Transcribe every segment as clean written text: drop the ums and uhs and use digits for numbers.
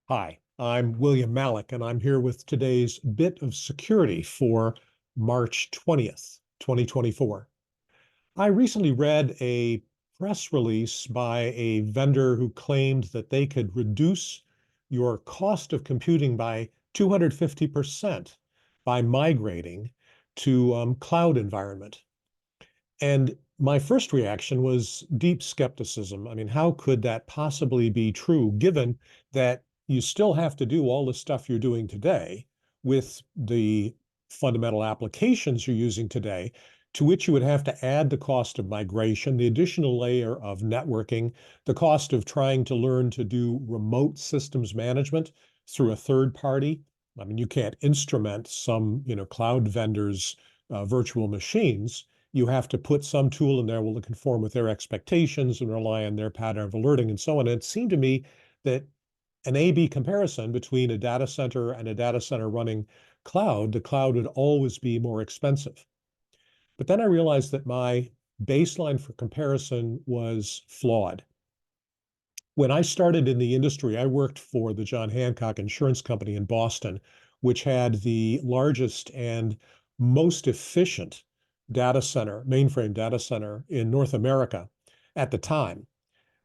Hi, I'm William Malik, and I'm here with today's bit of security for March 20th, 2024. I recently read a press release by a vendor who claimed that they could reduce your cost of computing by 250% by migrating to cloud environment. And my first reaction was deep skepticism. I mean, how could that possibly be true, given that you still have to do all the stuff you're doing today with the fundamental applications you're using today, to which you would have to add the cost of migration, the additional layer of networking, the cost of trying to learn to do remote systems management through a third party. I mean, you can't instrument some, cloud vendors' virtual machines. You have to put some tool in there will conform with their expectations and rely on their pattern of alerting and so on. And it seemed to me that an A/B comparison between a data center and a data center running cloud, the cloud would always be more expensive. But then I realized that my baseline for comparison was flawed. When I started in the industry, I worked for the John Hancock Insurance Company in Boston, which had the largest and most efficient data center, mainframe data center in North America at the time.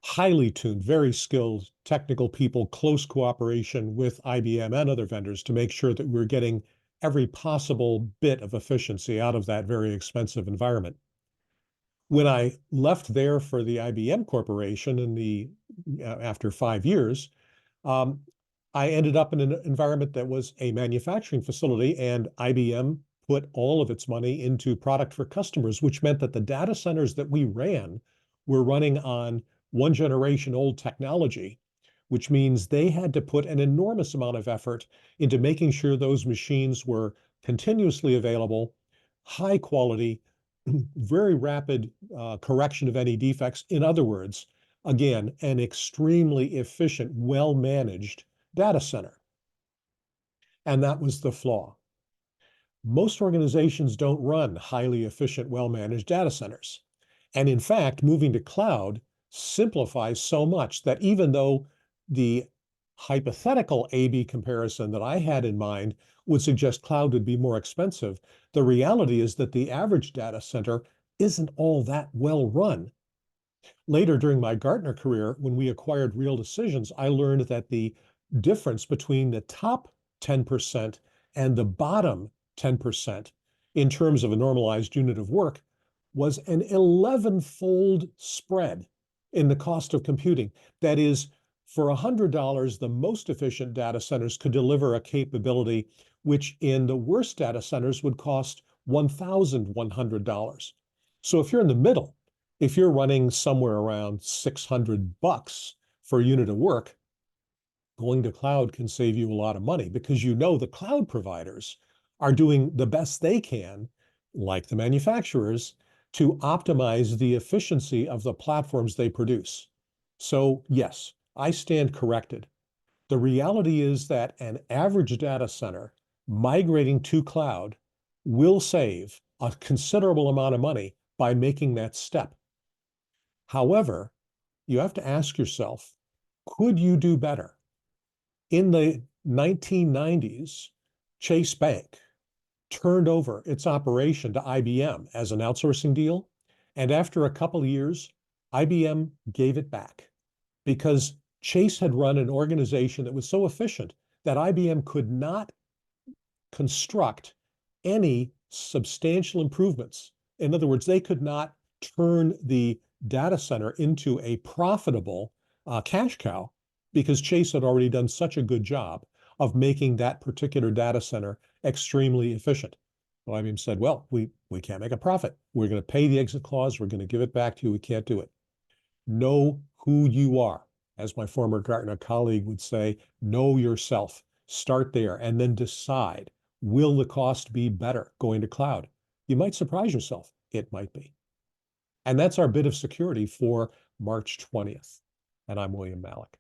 Highly tuned, very skilled technical people, close cooperation with IBM and other vendors to make sure that we're getting every possible bit of efficiency out of that very expensive environment. When I left there for the IBM Corporation after 5 years, um, I ended up in an environment that was a manufacturing facility, and IBM put all of its money into product for customers, which meant that the data centers that we ran were running on one generation old technology, which means they had to put an enormous amount of effort into making sure those machines were continuously available, high quality, very rapid correction of any defects. In other words, again, an extremely efficient, well-managed data center. And that was the flaw. Most organizations don't run highly efficient, well-managed data centers. And in fact, moving to cloud simplifies so much that even though the hypothetical A/B comparison that I had in mind would suggest cloud would be more expensive, the reality is that the average data center isn't all that well run. Later during my Gartner career, when we acquired Real Decisions, I learned that the difference between the top 10% and the bottom 10% in terms of a normalized unit of work was an 11-fold spread in the cost of computing. That is, for $100, the most efficient data centers could deliver a capability which in the worst data centers would cost $1,100. So if you're in the middle, if you're running somewhere around $600 for a unit of work, going to cloud can save you a lot of money because the cloud providers are doing the best they can, like the manufacturers, to optimize the efficiency of the platforms they produce. So yes, I stand corrected. The reality is that an average data center migrating to cloud will save a considerable amount of money by making that step. However, you have to ask yourself, could you do better? In the 1990s, Chase Bank turned over its operation to IBM as an outsourcing deal. And after a couple of years, IBM gave it back because Chase had run an organization that was so efficient that IBM could not construct any substantial improvements. In other words, they could not turn the data center into a profitable cash cow because Chase had already done such a good job of making that particular data center extremely efficient. Well, IBM said, well, we can't make a profit. We're going to pay the exit clause. We're going to give it back to you. We can't do it. Know who you are. As my former Gartner colleague would say, know yourself. Start there and then decide, will the cost be better going to cloud? You might surprise yourself. It might be. And that's our bit of security for March 20th. And I'm William Malik.